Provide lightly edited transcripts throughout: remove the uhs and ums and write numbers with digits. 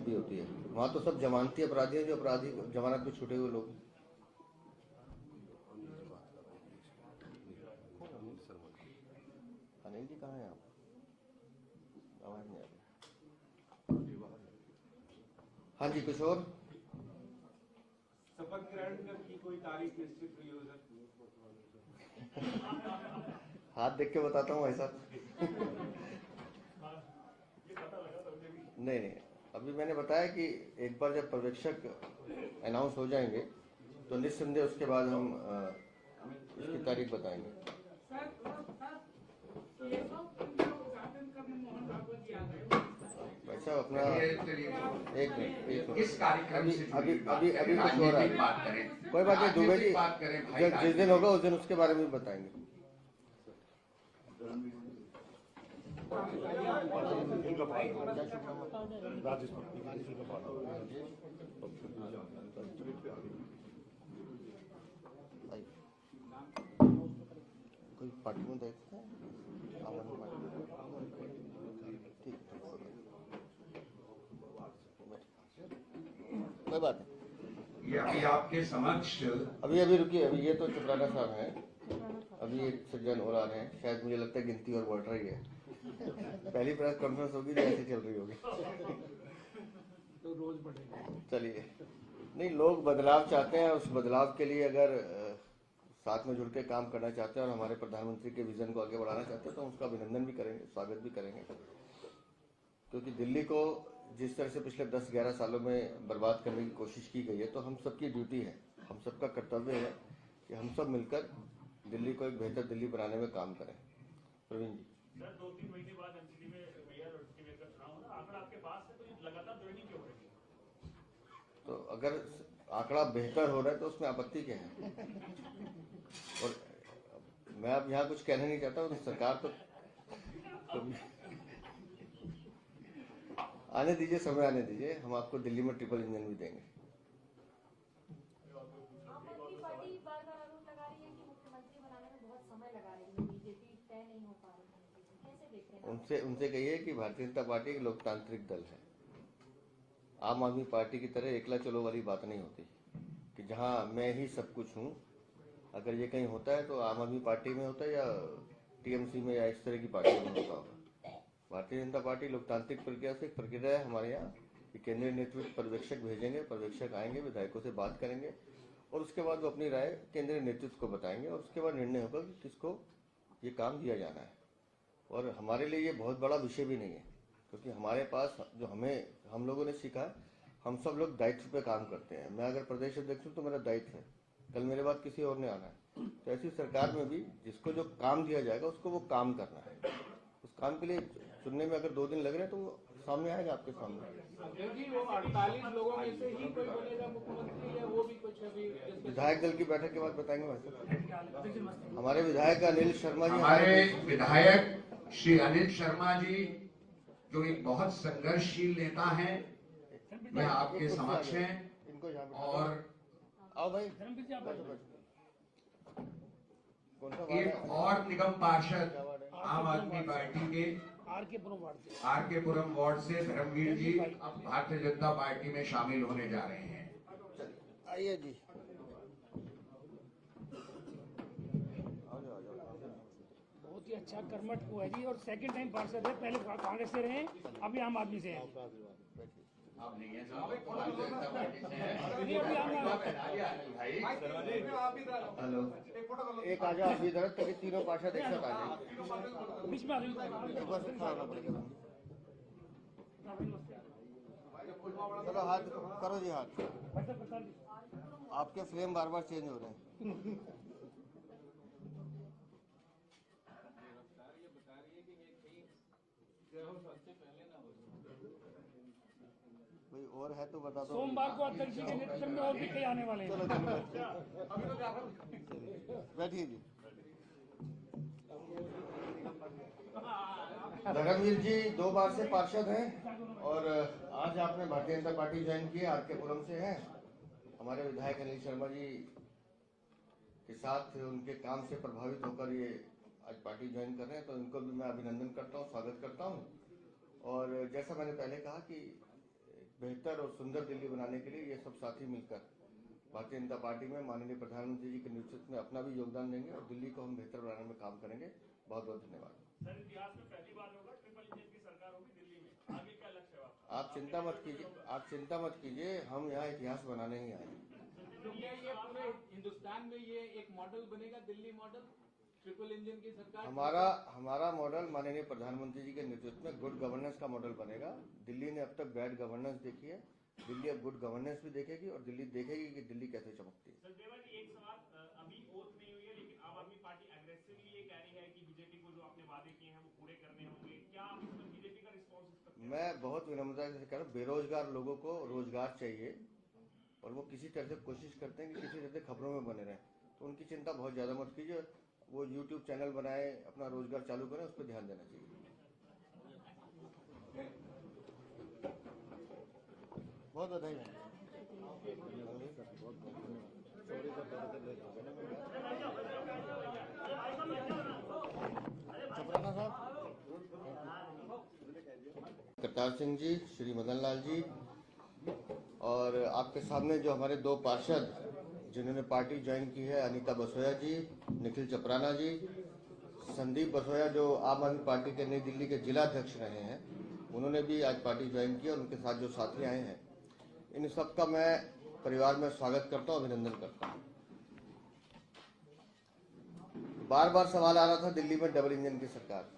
भी होती है। वहाँ तो सब जमानती अपराधी हैं, जो अपराधी जमानत पे छूटे हुए लोग। अनिल जी कहाँ हैं आप? आवाज नहीं आ रही। हाँ जी, कुछ और? शपथ ग्रहण की कोई तारीख निश्चित हुई हो सर? हाथ देख के बताता हूँ ऐसा। नहीं, अभी मैंने बताया कि एक बार जब पर्यवेक्षक अनाउंस हो जाएंगे तो निस्संदेह उसके बाद हम इसकी तारीख बताएंगे। वैसा अपना एक मिनट इस कार्यक्रम से अभी जुड़ी बात अभी करें, अभी कुछ हो रहा राजनीतिक बात है। करें, कोई बात नहीं, दुबे जी बात करें भाई, जिस दिन होगा उस दिन उसके बारे में बताएंगे। कोई पार्टी में देखते हैं, ठीक, कोई बात नहीं। ये अभी आपके समक्ष अभी रुकिए, अभी ये तो चपराना साहब हैं, अभी एक सज्जन और आ रहे हैं, शायद मुझे लगता है गिनती और बढ़ रही है। पहली प्रेस कॉन्फ्रेंस होगी तो ऐसे चल रही होगी, तो रोज बढ़ेगा। चलिए। नहीं, लोग बदलाव चाहते हैं, उस बदलाव के लिए अगर साथ में जुड़ के काम करना चाहते हैं और हमारे प्रधानमंत्री के विजन को आगे बढ़ाना चाहते हैं तो उसका अभिनंदन भी करेंगे, स्वागत भी करेंगे। क्योंकि दिल्ली को जिस तरह से पिछले 10-11 सालों में बर्बाद करने की कोशिश की गई है, तो हम सबकी ड्यूटी है, हम सबका कर्तव्य है कि हम सब मिलकर दिल्ली को एक बेहतर दिल्ली बनाने में काम करें। प्रवीण जी। सर, 2-3 महीने बाद एमसीडी में मेयर और डिप्टी मेयर का चुनाव होगा, आंकड़ा आपके पास है, तो लगातार ज्वाइनिंग क्यों हो रही है? तो अगर आंकड़ा बेहतर हो रहा है तो उसमें आपत्ति क्या है? और मैं अब यहाँ कुछ कहना नहीं चाहता, सरकार तो आने दीजिए, समय आने दीजिए, हम आपको दिल्ली में ट्रिपल इंजन भी देंगे। उनसे कहिए कि भारतीय जनता पार्टी एक लोकतांत्रिक दल है। आम आदमी पार्टी की तरह एकला चलो वाली बात नहीं होती कि जहां मैं ही सब कुछ हूं। अगर ये कहीं होता है तो आम आदमी पार्टी में होता है या टीएमसी में या इस तरह की पार्टी में होता होगा। भारतीय जनता पार्टी लोकतांत्रिक प्रक्रिया से प्रक्रिया है हमारे यहाँ कि केंद्रीय नेतृत्व पर्यवेक्षक भेजेंगे, पर्यवेक्षक आएंगे, विधायकों से बात करेंगे और उसके बाद वो अपनी राय केंद्रीय नेतृत्व को बताएंगे और उसके बाद निर्णय होगा कि किसको ये काम दिया जाना है। और हमारे लिए ये बहुत बड़ा विषय भी नहीं है, क्योंकि हमारे पास जो हम लोगों ने सीखा है, हम सब लोग दायित्व पे काम करते हैं। मैं अगर प्रदेश अध्यक्ष हूँ तो मेरा दायित्व है, कल मेरे बाद किसी और ने आना है। तो ऐसी सरकार में भी जिसको जो काम दिया जाएगा उसको वो काम करना है। उस काम के लिए चुनने में अगर 2 दिन लग रहे हैं तो वो सामने आएगा आपके सामने। वो 48 लोगों में से ही कोई बनेगा मुख्यमंत्री या वो भी कुछ अभी विधायक दल की बैठक के बाद बताएंगे वैसे। हमारे विधायक अनिल शर्मा जी, हमारे विधायक श्री अनिल शर्मा जी जो एक बहुत संघर्षशील नेता हैं, वे आपके समक्ष हैं। और आओ भाई, एक और निगम पार्षद आम आदमी पार्टी के आर के पुरम वार्ड से धर्मवीर जी अब भारतीय जनता पार्टी में शामिल होने जा रहे हैं। आइए जी। बहुत ही अच्छा कर्मठ को है जी, और सेकंड टाइम पार्षद है, पहले कांग्रेस से रहे, अभी आम आदमी से हैं। आप नहीं है साहब, भारतीय जनता पार्टी से हैं। हेलो, एक आ जाओ अभी इधर, तभी तीनों पार्षद एक साथ आ जाएंगे। बीच में आ चलो हाथ करो जी, हाथ। आपके फ्रेम बार बार चेंज हो रहे हैं। कोई और है तो बता दो। सोमवार को अध्यक्ष जी के नेतृत्व में और भी कई आने वाले हैं। बैठिए जी। धर्मवीर जी 2 बार से पार्षद हैं और आज आपने भारतीय जनता पार्टी ज्वाइन की, आर के पुरम से हैं। हमारे विधायक अनिल शर्मा जी के साथ उनके काम से प्रभावित होकर ये आज पार्टी ज्वाइन कर रहे हैं, तो इनको भी मैं अभिनंदन करता हूँ, स्वागत करता हूँ। और जैसा मैंने पहले कहा कि बेहतर और सुंदर दिल्ली बनाने के लिए ये सब साथी मिलकर भारतीय जनता पार्टी में माननीय प्रधानमंत्री जी के नेतृत्व में अपना भी योगदान देंगे और दिल्ली को हम बेहतर बनाने में काम करेंगे। बहुत बहुत धन्यवाद। सर, इतिहास में पहली बार होगा ट्रिपल इंजन की सरकार होगी दिल्ली में, आगे क्या लक्ष्य है आपका? आप चिंता मत कीजिए, हम यहाँ इतिहास बनाने ही आए हैं। तो क्या ये पूरे हिंदुस्तान में ये एक मॉडल बनेगा, दिल्ली मॉडल, ट्रिपल इंजन की सरकार? हमारा मॉडल माननीय प्रधानमंत्री जी के नेतृत्व में गुड गवर्नेंस का मॉडल बनेगा। दिल्ली ने अब तक बैड गवर्नेंस देखी है, दिल्ली अब गुड गवर्नेंस भी देखेगी और दिल्ली देखेगी कि दिल्ली कैसे चमकती है। सर देवा जी, एक सवाल, अभी ओथ नहीं हुई है लेकिन आम आदमी पार्टी एग्रेसिवली ये कह रही है कि बीजेपी को जो आपने वादे किए हैं वो पूरे करने होंगे, क्या आप इसमें बीजेपी का रिस्पॉन्स इस पर? मैं बहुत विनम्रता से कह रहा हूँ, बेरोजगार लोगों को रोजगार चाहिए और वो किसी तरह से कोशिश करते हैं कि किसी तरह से खबरों में बने रहें, तो उनकी चिंता बहुत ज्यादा मत कीजिए। वो यूट्यूब चैनल बनाए, अपना रोजगार चालू करें, उस पर ध्यान देना चाहिए। बहुत बधाई। चपराना साहब, करतार सिंह जी, श्री मदन लाल जी, और आपके सामने जो हमारे दो पार्षद जिन्होंने पार्टी ज्वाइन की है, अनीता बसोया जी, निखिल चपराना जी, संदीप बसोया जो आम आदमी पार्टी के नई दिल्ली के जिला अध्यक्ष रहे हैं, उन्होंने भी आज पार्टी ज्वाइन की और उनके साथ जो साथी आए हैं, इन सबका मैं परिवार में स्वागत करता हूँ, अभिनंदन करता हूँ। बार बार सवाल आ रहा था दिल्ली में डबल इंजन की सरकार,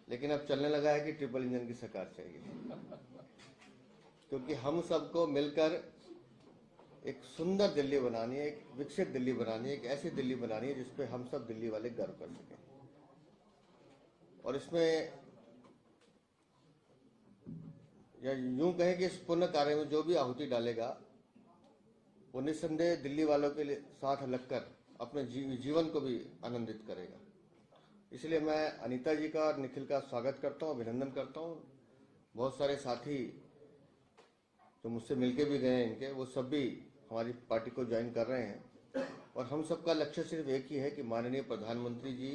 लेकिन अब चलने लगा है कि ट्रिपल इंजन की सरकार चाहिए, क्योंकि हम सबको मिलकर एक सुंदर दिल्ली बनानी है, एक विकसित दिल्ली बनानी है, एक ऐसी दिल्ली बनानी है जिसपे हम सब दिल्ली वाले गर्व कर सकें। और इसमें या यूं कहें कि इस पुण्य कार्य में जो भी आहुति डालेगा वो निस्संदेह दिल्ली वालों के लिए साथ लगकर अपने जीवन को भी आनंदित करेगा। इसलिए मैं अनीता जी का और निखिल का स्वागत करता हूँ, अभिनंदन करता हूँ। बहुत सारे साथी जो मुझसे मिलके भी गए हैं इनके, वो सब भी हमारी पार्टी को ज्वाइन कर रहे हैं और हम सबका लक्ष्य सिर्फ एक ही है कि माननीय प्रधानमंत्री जी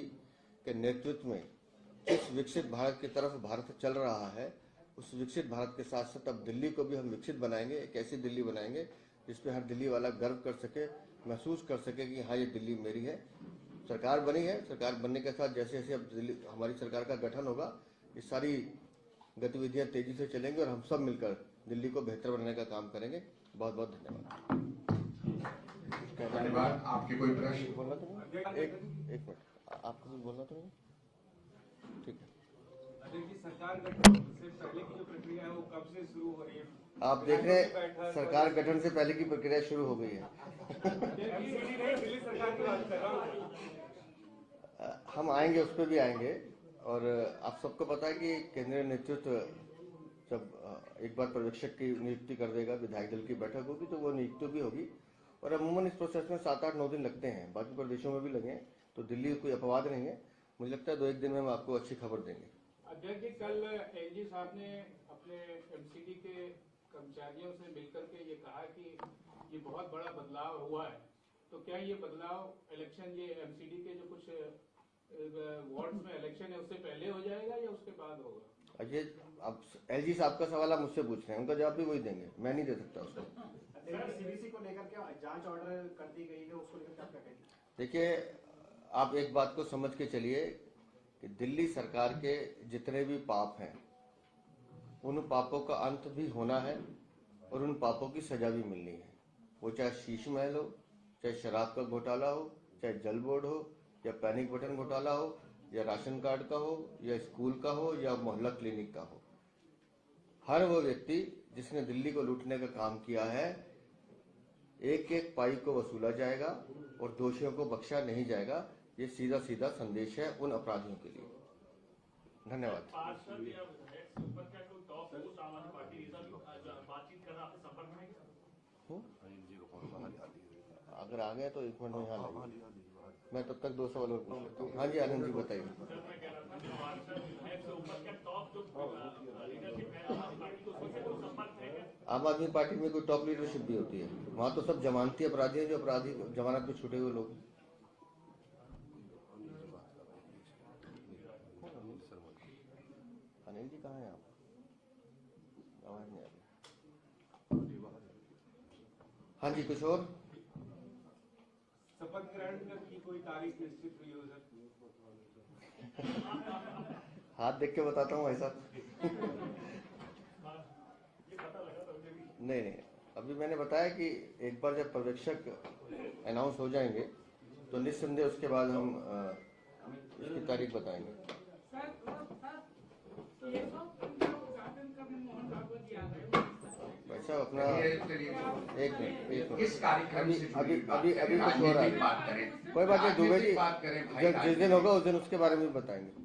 के नेतृत्व में जिस विकसित भारत की तरफ भारत चल रहा है, उस विकसित भारत के साथ साथ अब दिल्ली को भी हम विकसित बनाएंगे, एक ऐसी दिल्ली बनाएंगे जिसपे हर दिल्ली वाला गर्व कर सके, महसूस कर सके कि हाँ ये दिल्ली मेरी है। सरकार बनी है, सरकार बनने के साथ जैसे जैसे अब दिल्ली हमारी सरकार का गठन होगा, ये सारी गतिविधियां तेजी से चलेंगी और हम सब मिलकर दिल्ली को बेहतर बनाने का काम करेंगे। बहुत बहुत धन्यवाद। धन्यवाद। आपके कोई प्रश्न? बोलना तो नहीं? एक मिनट, आपको कुछ बोलना तो नहीं? ठीक है। अध्यक्ष जी, सरकार गठन से पहले की जो प्रक्रिया है वो कब से शुरू हो रही है? आप देख रहे हैं सरकार गठन से पहले की प्रक्रिया शुरू हो गई है। दिल्ली सरकार की बात कर रहा हूँ। हम आएंगे, उस पर भी आएंगे। और आप सबको पता है कि केंद्रीय नेतृत्व जब एक बार पर्यवेक्षक की नियुक्ति कर देगा, विधायक दल की बैठक होगी तो वो नियुक्ति भी होगी और अमूमन इस प्रोसेस में 7-8-9 दिन लगते हैं, बाकी प्रदेशों में भी लगे, तो दिल्ली कोई अपवाद नहीं है। मुझे लगता है 2-1 दिन में हम आपको अच्छी खबर देंगे। अध्यक्ष जी, कल एलजी साहब ने अपने एमसीडी के कर्मचारियों से मिलकर के ये कहा कि ये बहुत बड़ा बदलाव हुआ है, तो क्या ये बदलाव इलेक्शन, ये एमसीडी के जो कुछ वार्ड्स में इलेक्शन है उससे पहले हो जाएगा या उसके बाद होगा? अजय, अब एलजी साहब का सवाल आप मुझसे पूछ रहे हैं, उनका जवाब भी वही देंगे, मैं नहीं दे सकता उसको। सीबीसी को लेकर क्या जांच ऑर्डर कर दी गई है, उसको लेकर क्या कहेंगे? देखिए, आप एक बात को समझ के चलिए कि दिल्ली सरकार के जितने भी पाप हैं उन पापों का अंत भी होना है और उन पापों की सजा भी मिलनी है। वो चाहे शीश महल हो, चाहे शराब का घोटाला हो, चाहे जल बोर्ड हो, या पैनिक बटन घोटाला हो, या राशन कार्ड का हो, या स्कूल का हो, या मोहल्ला क्लिनिक का हो। हर वो व्यक्ति जिसने दिल्ली को लूटने का काम किया है, एक एक पाई को वसूला जाएगा और दोषियों को बख्शा नहीं जाएगा। ये सीधा सीधा संदेश है उन अपराधियों के लिए। धन्यवाद। पार्षद या विधायक से ऊपर क्या कोई टॉप पोस्ट आम आदमी पार्टी जैसा भी बातचीत कर रहा, आपके संपर्क में है क्या? अगर आ गए तो 1 मिनट में यहाँ लाइए, मैं तब तक 2 सवाल और पूछ लेता हूँ। हाँ जी, आनंद जी बताइए। सर, मैं कह रहा था पार्षद विधायक से ऊपर क्या टॉप जो लीडरशिप है आम आदमी पार्टी को, उससे कोई संपर्क है क्या? आम आदमी पार्टी में कोई टॉप लीडरशिप भी होती है, वहाँ तो सब जमानती अपराधी हैं, जो अपराधी जमानत पे छूटे हुए लोग। अनिल जी कहाँ हैं आप? आवाज नहीं आ रही। हाँ जी, कुछ और? शपथ ग्रहण की कोई तारीख निश्चित हुई हो सर? हाथ देख के बताता हूँ ऐसा। नहीं, अभी मैंने बताया कि एक बार जब पर्यवेक्षक अनाउंस हो जाएंगे तो निस्संदेह उसके बाद हम इसकी तारीख बताएंगे। भाई साहब अपना एक मिनट इस कार्यक्रम से अभी जुड़ी बात अभी करें, अभी कुछ हो रहा राजनीतिक है। बात करें, कोई बात नहीं, दुबे जी राजनीतिक बात करें भाई, जिस दिन होगा उस दिन उसके बारे में बताएंगे।